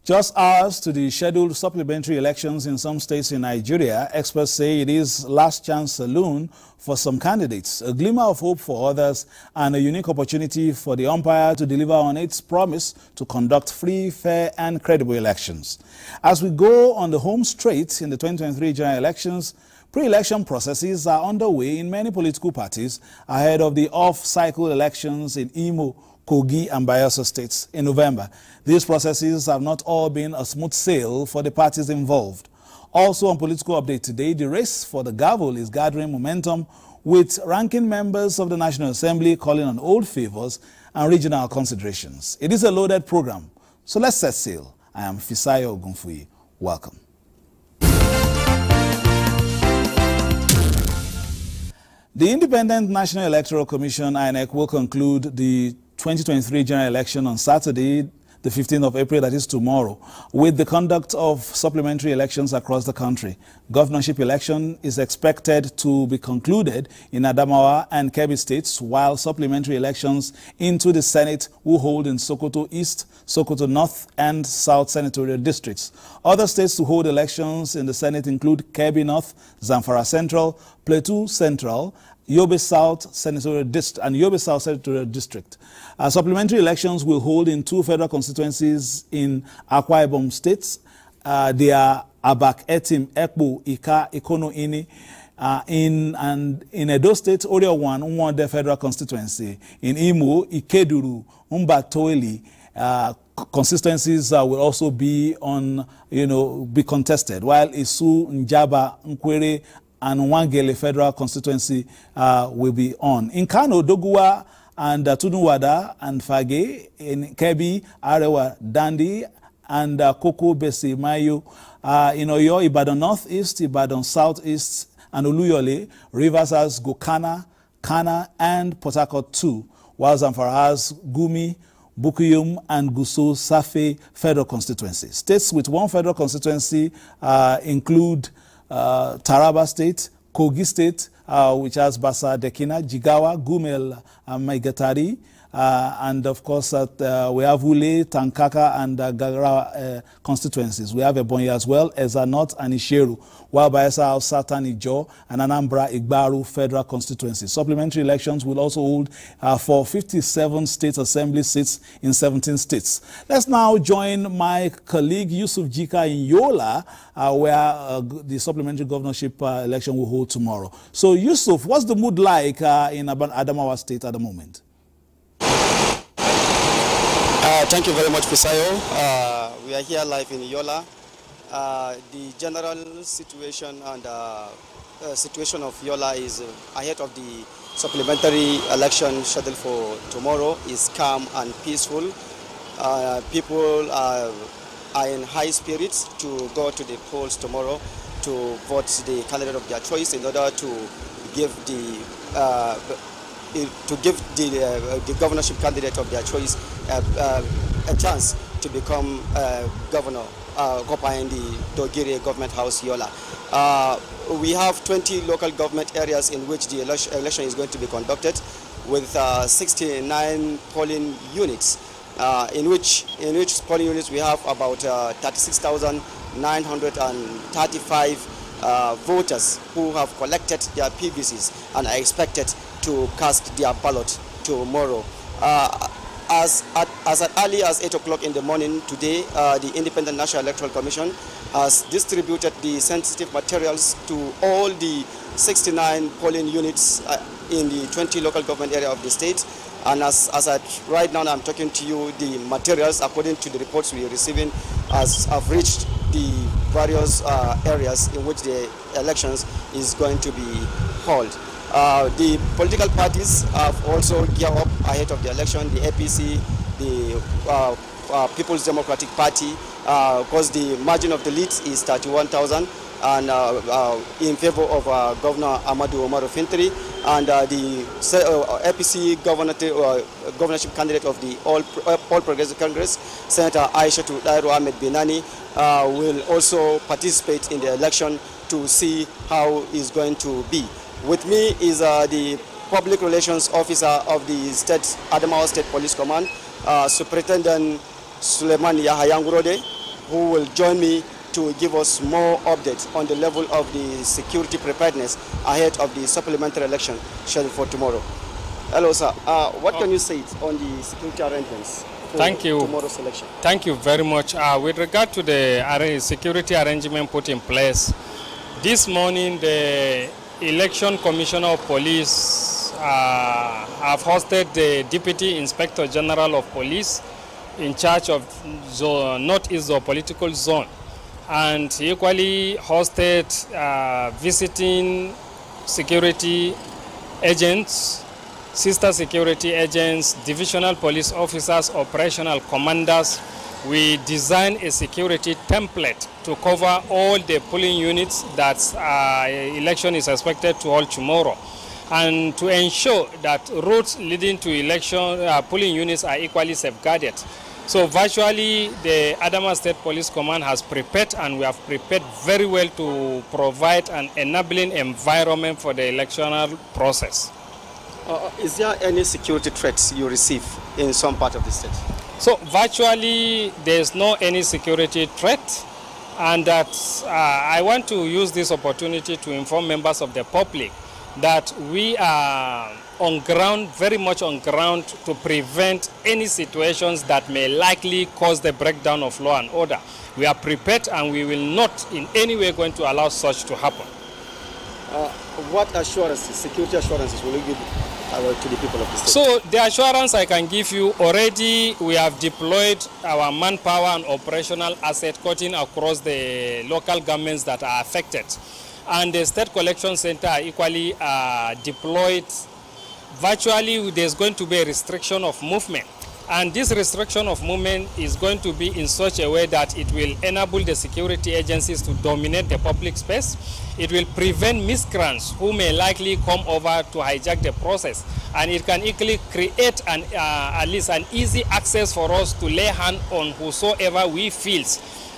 Just hours to the scheduled supplementary elections in some states in Nigeria, experts say it is last chance saloon for some candidates, a glimmer of hope for others, and a unique opportunity for the umpire to deliver on its promise to conduct free, fair, and credible elections. As we go on the home straight in the 2023 general elections, pre-election processes are underway in many political parties ahead of the off-cycle elections in Imo, Kogi, and Bayelsa states in November. These processes have not all been a smooth sail for the parties involved. Also on Political Update today, the race for the gavel is gathering momentum, with ranking members of the National Assembly calling on old favors and regional considerations. It is a loaded program, so let's set sail. I am Fisayo Ogunfuyi. Welcome. The Independent National Electoral Commission, INEC, will conclude the 2023 general election on Saturday, the 15th of April, that is tomorrow, with the conduct of supplementary elections across the country. Governorship election is expected to be concluded in Adamawa and Kebbi states, while supplementary elections into the Senate will hold in Sokoto East, Sokoto North, and South senatorial districts. Other states to hold elections in the Senate include Kebbi North, Zamfara Central, Plateau Central, Yobe South Senatorial District and Yobe South Senatorial District. Supplementary elections will hold in two federal constituencies in Akwa Ibom states. They are Abak, Etim, Ekpo, Ika, Ikono, Ini. In Edo State, Orio 1, Umwande federal constituency. In Imo, Ikeduru, Umbatoeli, constituencies will also be on, be contested, while Isu, Njaba, Nkwere, and Wangele federal constituency will be on. In Kano, Doguwa and Tunuwada and Fage, in Kebbi, Arewa, Dandi, and Koko, Besi, Mayo, in Oyo, Ibadan Northeast, Ibadan Southeast, and Oluyole, Rivers has Gokana, Kana, and Port Harcourt 2, while Zamfara has Gumi, Bukuyum, and Gusau Safe federal constituencies. States with one federal constituency include Taraba State, Kogi State, which has Basa, Dekina, Jigawa, Gumel, Maigatari, and of course we have Ule, Tankaka, and Gagara constituencies. We have Ebonyi as well, Ezanot and Isheru, while Bayelsa have Satan, Ijo, and Anambra, Igbaru federal constituencies. Supplementary elections will also hold for 57 state assembly seats in 17 states. Let's now join my colleague Yusuf Jika in Yola, where the supplementary governorship election will hold tomorrow. So Yusuf, what's the mood like in Adamawa State at the moment? Thank you very much, Fisayo. We are here live in Yola. The general situation and situation of Yola is ahead of the supplementary election scheduled for tomorrow is calm and peaceful. People are in high spirits to go to the polls tomorrow to vote the candidate of their choice in order to give the governorship candidate of their choice a chance to become governor, occupying the Dogire Government House, Yola. We have 20 local government areas in which the election is going to be conducted, with 69 polling units, in which polling units we have about 36,935 voters who have collected their PVCs and are expected to cast their ballot tomorrow. As early as 8 o'clock in the morning today, the Independent National Electoral Commission has distributed the sensitive materials to all the 69 polling units in the 20 local government area of the state. And right now I'm talking to you, the materials, according to the reports we are receiving, have reached the various areas in which the elections is going to be held. The political parties have also geared up ahead of the election. The APC, the People's Democratic Party, because the margin of the lead is 31,000, and in favor of Governor Amadou Omaro Fintiri, and the APC governorship candidate of the All Progressive Congress, Senator Aisha Dairo Ahmed Binani, will also participate in the election to see how it's going to be. With me is the Public Relations Officer of the Adamawa State Police Command, Superintendent Suleiman Yahayangurode, who will join me to give us more updates on the level of the security preparedness ahead of the supplementary election scheduled for tomorrow. Hello, sir. What can you say on the security arrangements for tomorrow's election? Thank you very much. With regard to the security arrangement put in place, this morning the Election Commissioner of Police have hosted the Deputy Inspector General of Police in charge of Northeast Political Zone, and he equally hosted visiting security agents, sister security agents, divisional police officers, operational commanders. We designed a security template to cover all the polling units that election is expected to hold tomorrow, and to ensure that routes leading to election polling units are equally safeguarded. So virtually the Adamawa State Police Command has prepared, and we have prepared very well to provide an enabling environment for the electoral process. Is there any security threats you receive in some part of the state? So virtually there's no any security threat, and that I want to use this opportunity to inform members of the public that we are on ground, very much on ground, to prevent any situations that may likely cause the breakdown of law and order. We are prepared, and we will not in any way going to allow such to happen. What assurances, security assurances, will you give to the people of the state? So the assurance I can give you, already we have deployed our manpower and operational asset cutting across the local governments that are affected. And the State Collection Center are equally deployed. Virtually there's going to be a restriction of movement. And this restriction of movement is going to be in such a way that it will enable the security agencies to dominate the public space. It will prevent miscreants who may likely come over to hijack the process. And it can equally create at least an easy access for us to lay hand on whosoever we feel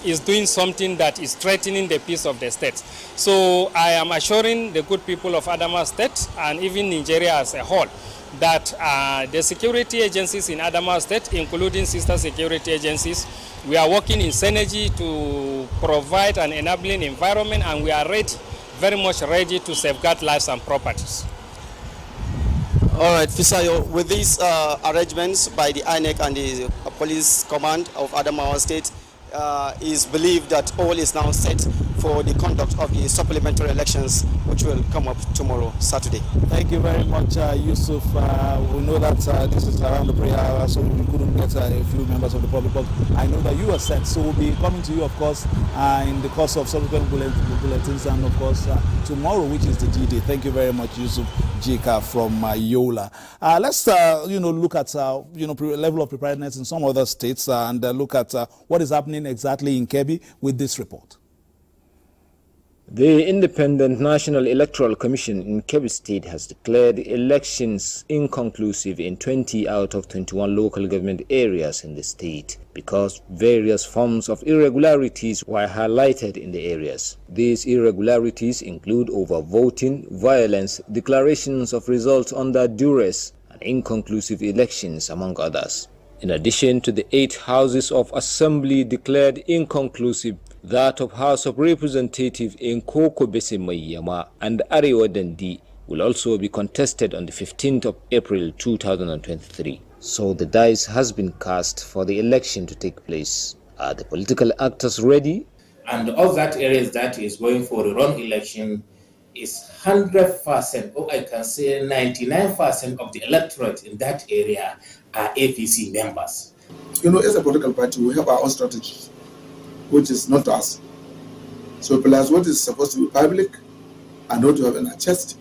is doing something that is threatening the peace of the state. So I am assuring the good people of Adamawa State and even Nigeria as a whole that the security agencies in Adamawa State, including sister security agencies, we are working in synergy to provide an enabling environment, and we are ready, very much ready to safeguard lives and properties. All right, Fisayo, with these arrangements by the INEC and the police command of Adamawa State, is believed that all is now set for the conduct of the supplementary elections, which will come up tomorrow, Saturday. Thank you very much, Yusuf. We know that this is around the prayer hour, so we couldn't get a few members of the public, but I know that you are set, so we'll be coming to you, of course, in the course of subsequent bulletins, and of course tomorrow, which is the D-Day. Thank you very much, Yusuf Jika from Yola. Let's look at level of preparedness in some other states and look at what is happening exactly in Kebbi with this report. The Independent National Electoral Commission in Kebbi State has declared elections inconclusive in 20 out of 21 local government areas in the state because various forms of irregularities were highlighted in the areas. These irregularities include overvoting, violence, declarations of results under duress, and inconclusive elections, among others. In addition to the 8 houses of assembly declared inconclusive, that of House of Representatives in Koko Mayama and Arewa Dandi will also be contested on the 15th of April 2023. So the dice has been cast for the election to take place. Are the political actors ready? And of that areas that is going for the wrong election is 100%, or I can say 99% of the electorate in that area are APC members. As a political party, we have our own strategies, which is not us. So plus what is supposed to be public and what we have in our chest,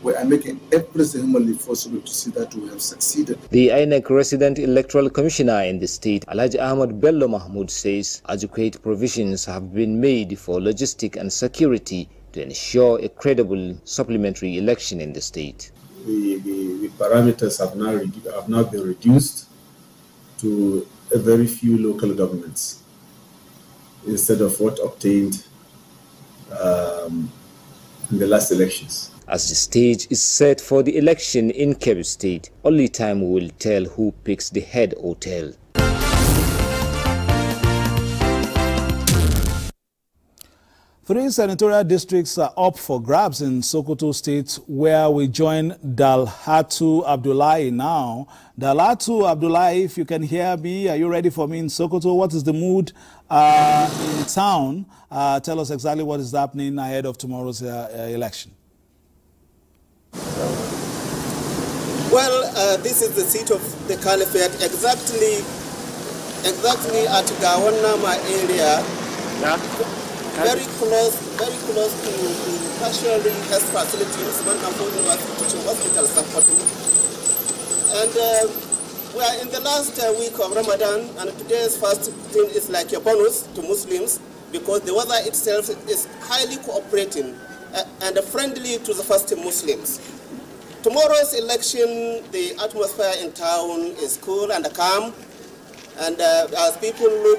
we are making everything humanly possible to see that we have succeeded. The INEC Resident Electoral Commissioner in the state, Alhaji Ahmad Bello Mahmoud, says adequate provisions have been made for logistic and security to ensure a credible supplementary election in the state. The parameters have now been reduced to a very few local governments instead of what obtained in the last elections. As the stage is set for the election in Kebbi State, only time will tell who picks the head or tail. 3 senatorial districts are up for grabs in Sokoto State, where we join Dalhatu Abdullahi now. Dalhatu Abdullahi, if you can hear me, are you ready for me in Sokoto? What is the mood in town? Tell us exactly what is happening ahead of tomorrow's election. Well, this is the seat of the Caliphate, exactly at Gawanama area. Yeah. Very close to the tertiary health facility, Hospital Sokoto. And we are in the last week of Ramadan, and today's fasting is like a bonus to Muslims because the weather itself is highly cooperating and friendly to the fasting Muslims. Tomorrow's election, the atmosphere in town is cool and calm, and as people look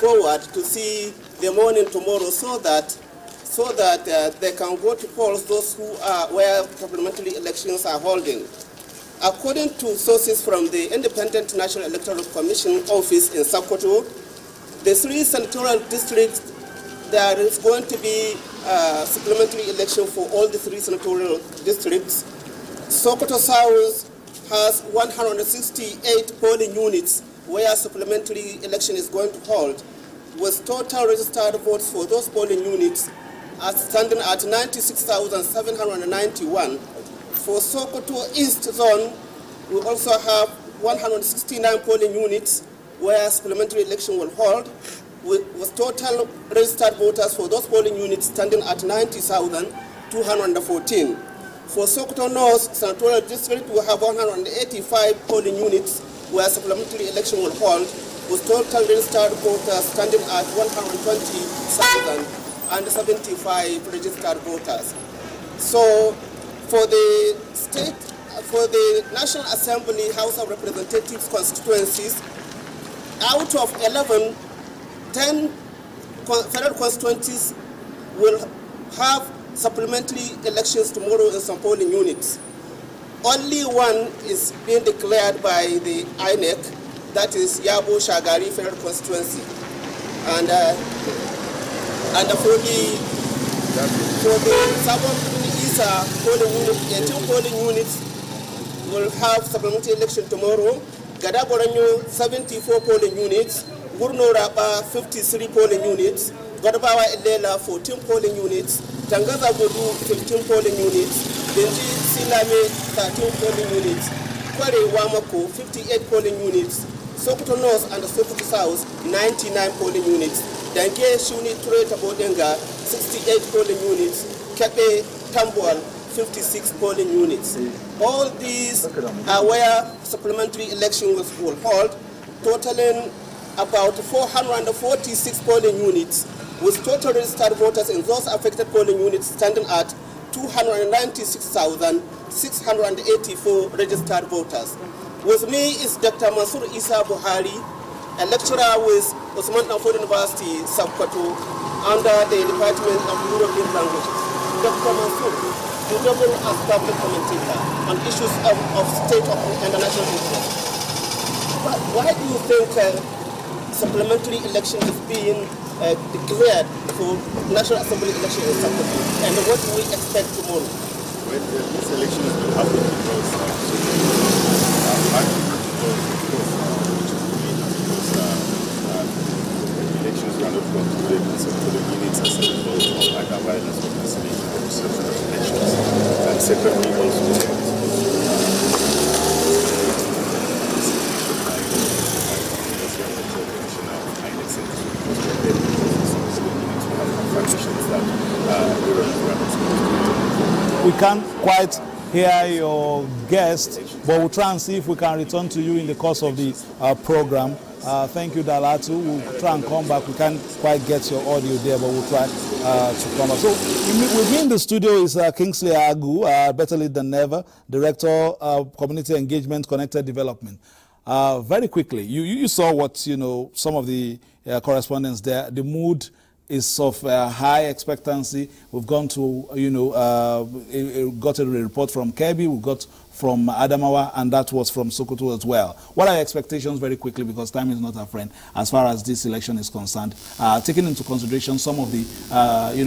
forward to see the morning tomorrow, so that they can go to polls, those who are where supplementary elections are holding. According to sources from the Independent National Electoral Commission office in Sokoto, the 3 senatorial districts, there is going to be supplementary election for all the 3 senatorial districts. Sokoto South has 168 polling units where supplementary election is going to hold, with total registered votes for those polling units standing at 96,791. For Sokoto East Zone, we also have 169 polling units where supplementary election will hold, with total registered voters for those polling units standing at 90,214. For Sokoto North Senatorial District, we have 185 polling units where supplementary election will hold, with total registered voters standing at 120,075 registered voters. So for the National Assembly House of Representatives constituencies, out of 11, 10 federal constituencies will have supplementary elections tomorrow in some polling units. Only one is being declared by the INEC, that is Yabo Shagari Federal Constituency. And for the Sabon Isa polling unit, 18 polling units will have supplementary election tomorrow. Gadaboranyo 74 polling units, Gurno Raba 53 polling units, Gadabawa Elela 14 polling units, Tangaza Godu 15 polling units, Benji Silame 13 polling units, Kware Wamako 58 polling units, Sokoto North and Sokoto South 99 polling units, Dange Shuni Tureta Bodenga 68 polling units, Kepe Tambual 56 polling units. All these are where supplementary elections will hold, totaling about 446 polling units, with total registered voters in those affected polling units standing at 296,684 registered voters. With me is Dr. Mansour Isa Buhari, a lecturer with Osman Danfodio University, Sokoto, under the Department of European Languages. Dr. Mansour, you double as public commentator on issues of state and international interest. Why do you think supplementary election is being declared for National Assembly election in Sokoto, and what do we expect tomorrow? Well, this election will happen because elections were not concluded in some of the units as a result of either violence or cancellation of reception of elections. And secondly, also we can't quite hear your guest, but we'll try and see if we can return to you in the course of the program. Thank you, Dalhatu. We'll try and come back. We can't quite get your audio there, but we'll try to come back. So with me in the studio is Kingsley Agu, better late than never, Director of Community Engagement Connected Development. Very quickly, you saw what, some of the correspondence there. The mood is of high expectancy. We've gone to, got a report from Kebbi, we've got from Adamawa, and that was from Sokoto as well. What are your expectations, very quickly, because time is not our friend, as far as this election is concerned, taking into consideration some of the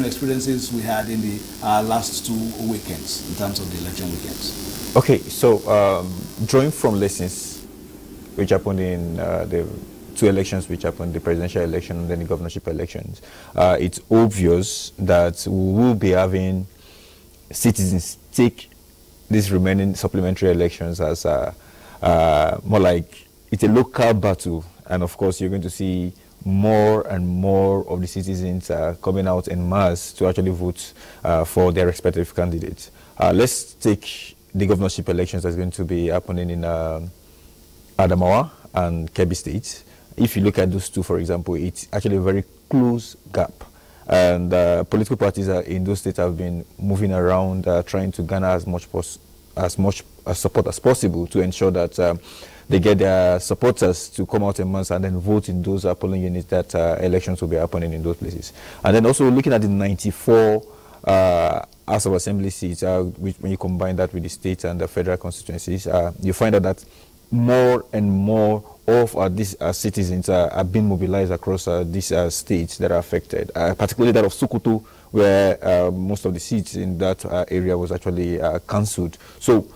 experiences we had in the last 2 weekends, in terms of the election weekends? Okay, so drawing from lessons which happened in the 2 elections which happened, the presidential election and then the governorship elections, it's obvious that we will be having citizens take these remaining supplementary elections as more like it's a local battle, and of course you're going to see more and more of the citizens coming out en masse to actually vote for their respective candidates. Let's take the governorship elections that's going to be happening in Adamawa and Kebbi State. If you look at those two, for example, it's actually a very close gap. And political parties in those states have been moving around, trying to garner as much support as possible to ensure that they get their supporters to come out in mass and then vote in those polling units that elections will be happening in those places. And then also looking at the 94 House of Assembly seats, which when you combine that with the state and the federal constituencies, you find out that more and more of these citizens are being mobilized across these states that are affected, particularly that of Sokoto, where most of the seats in that area was actually cancelled. So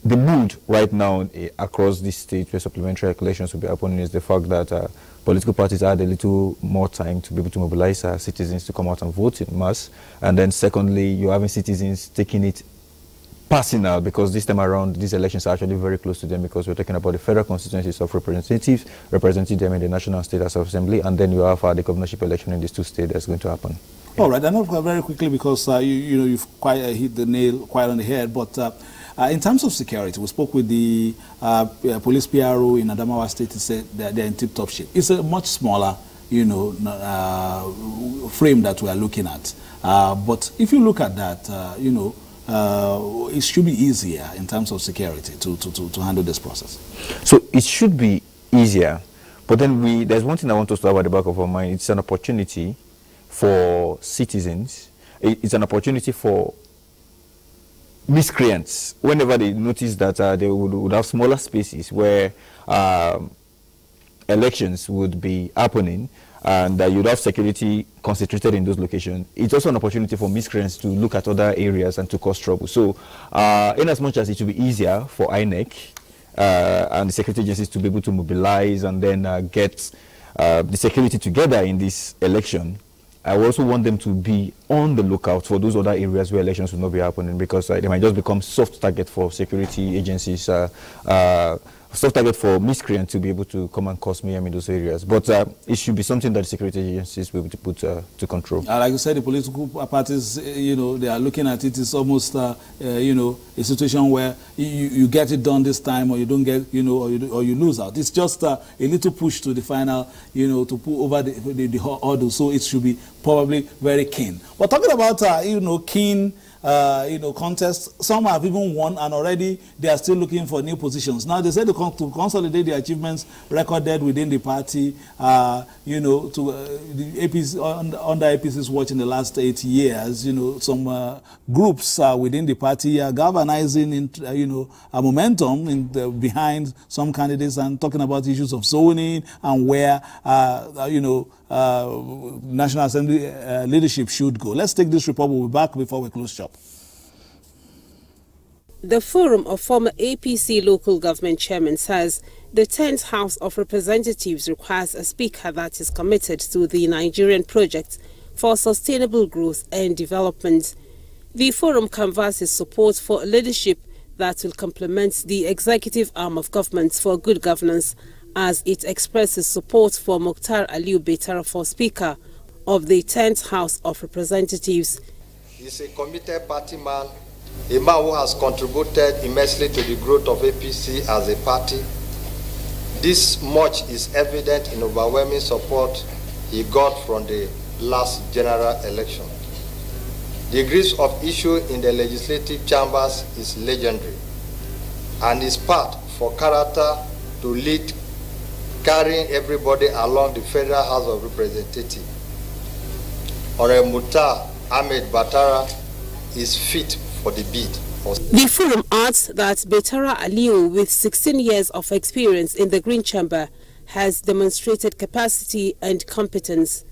the mood right now across this state where supplementary elections will be happening is the fact that political parties had a little more time to be able to mobilize citizens to come out and vote in mass. And then secondly, you're having citizens taking it personal, because this time around these elections are actually very close to them, because we're talking about the federal constituencies of representatives representing them in the National and State House of Assembly, and then you have the governorship election in these 2 states that's going to happen. All right, and very quickly, because you've quite hit the nail quite on the head, but in terms of security, we spoke with the police PRO in Adamawa State. He said that they're in tip-top shape. It's a much smaller, frame that we are looking at. But if you look at that, it should be easier in terms of security to handle this process. So it should be easier, but then there's one thing I want us to have at the back of our mind. It's an opportunity for citizens. It's an opportunity for miscreants, whenever they notice that they would have smaller spaces where elections would be happening, and you'd have security concentrated in those locations. It's also an opportunity for miscreants to look at other areas and to cause trouble. So in as much as it should be easier for INEC and the security agencies to be able to mobilize and then get the security together in this election, I also want them to be on the lookout for those other areas where elections will not be happening, because they might just become soft target for security agencies, soft target for miscreants to be able to come and cause mayhem in those areas. But it should be something that the security agencies will be able to put to control. Like you said, the political parties, they are looking at it. It's almost, a situation where you get it done this time, or you don't get, or you lose out. It's just a little push to the final, to pull over the hurdle. So it should be probably very keen. We're talking about, keen. Contests. Some have even won, and already they are still looking for new positions. Now they said to consolidate the achievements recorded within the party, the APC, under APC's watch in the last 8 years. Some groups within the party are galvanizing, a momentum behind some candidates, and talking about issues of zoning and where, National Assembly leadership should go. Let's take this report. We'll be back before we close shop. The Forum of former APC local government chairmen says the 10th House of Representatives requires a speaker that is committed to the Nigerian project for sustainable growth and development. The forum canvasses support for a leadership that will complement the executive arm of government for good governance, as it expresses support for Mukhtar Aliu Betara for Speaker of the 10th House of Representatives. He's a committed party man, a man who has contributed immensely to the growth of APC as a party. This much is evident in overwhelming support he got from the last general election. The degrees of issue in the legislative chambers is legendary, and his part for character to lead, carrying everybody along the Federal House of Representatives. Honorable Mukhtar Ahmed Batara is fit for the bid. The forum adds that Betara Aliu, with 16 years of experience in the Green Chamber, has demonstrated capacity and competence.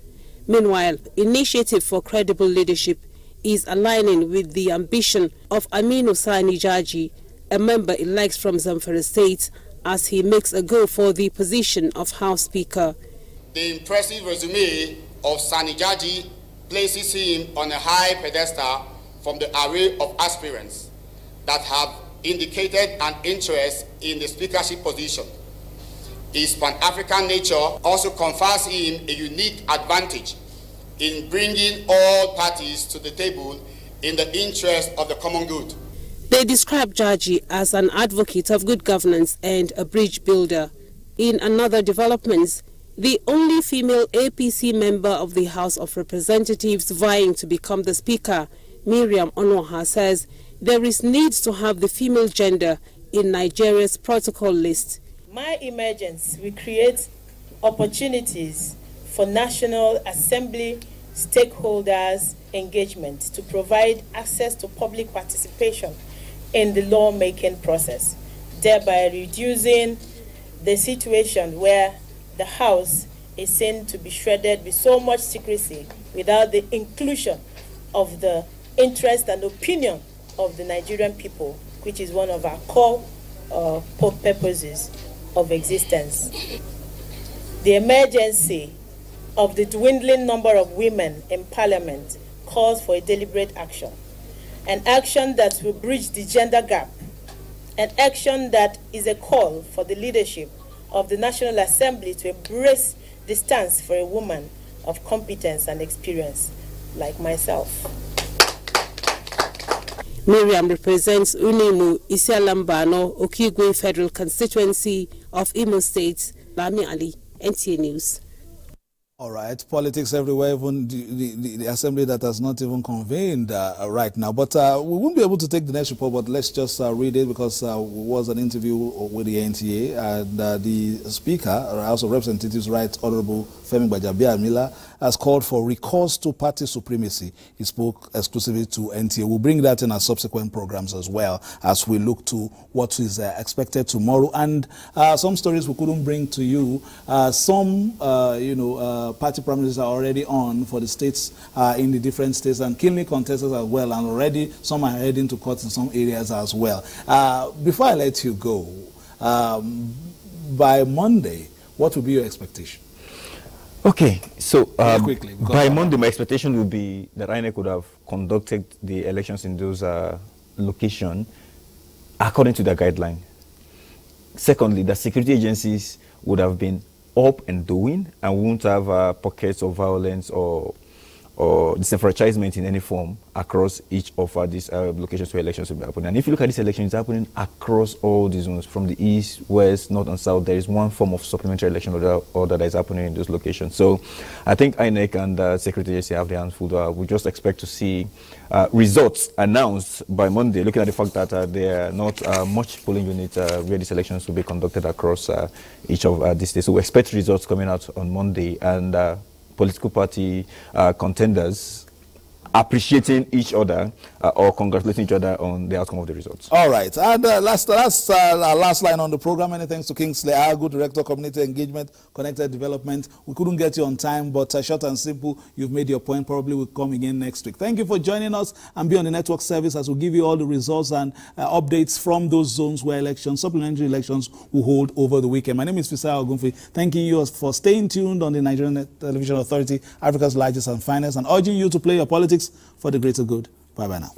Meanwhile, Initiative for Credible Leadership is aligning with the ambition of Aminu Sani Jaji, a member-elect from Zamfara State, as he makes a go for the position of House Speaker. The impressive resume of Sani Jaji places him on a high pedestal from the array of aspirants that have indicated an interest in the speakership position. His Pan-African nature also confers him a unique advantage in bringing all parties to the table in the interest of the common good. They describe Jaji as an advocate of good governance and a bridge builder. In another developments, the only female APC member of the House of Representatives vying to become the Speaker, Miriam Onoha, says there is need to have the female gender in Nigeria's protocol list. My emergence will create opportunities for National Assembly stakeholders' engagement to provide access to public participation in the lawmaking process, thereby reducing the situation where the House is seen to be shredded with so much secrecy without the inclusion of the interest and opinion of the Nigerian people, which is one of our core purposes of existence. The emergency of the dwindling number of women in Parliament calls for a deliberate action, an action that will bridge the gender gap, an action that is a call for the leadership of the National Assembly to embrace the stance for a woman of competence and experience like myself. Miriam represents Unimu Isialambano, Okigwe Federal Constituency of Imo State. Lami Ali, NTA News. All right, politics everywhere, even the assembly that has not even convened right now. But we won't be able to take the next report, but let's just read it because it was an interview with the NTA. And the Speaker, House of Representatives, Right Honorable Femi Gbajabiamila, has called for recourse to party supremacy. He spoke exclusively to NTA. We'll bring that in our subsequent programs as well as we look to what is expected tomorrow. And some stories we couldn't bring to you. Some, party promises are already on for the states in the different states and keenly contested as well. And already some are heading to court in some areas as well. Before I let you go, by Monday, what will be your expectation? Okay, so quickly, by Monday, my expectation would be that INEC would have conducted the elections in those locations according to the guideline. Secondly, the security agencies would have been up and doing and won't have pockets of violence or disenfranchisement in any form across each of these locations where elections will be happening. And if you look at this election, it's happening across all the zones, from the east, west, north, and south. There is one form of supplementary election order that is happening in those locations. So I think INEC and Security Agency have their hands full. We just expect to see results announced by Monday, looking at the fact that there are not much polling units where these elections will be conducted across each of these states. So we expect results coming out on Monday, and political party contenders appreciating each other or congratulating each other on the outcome of the results. All right. And last line on the program. Many thanks to Kingsley Agu, Director, Community Engagement, Connected Development. We couldn't get you on time, but short and simple, you've made your point. Probably will come again next week. Thank you for joining us, and be on the network service as we give you all the results and updates from those zones where supplementary elections will hold over the weekend. My name is Fisaya Ogunfe. Thanking you for staying tuned on the Nigerian Television Authority, Africa's largest and finest, and urging you to play your politics for the greater good. Bye-bye now.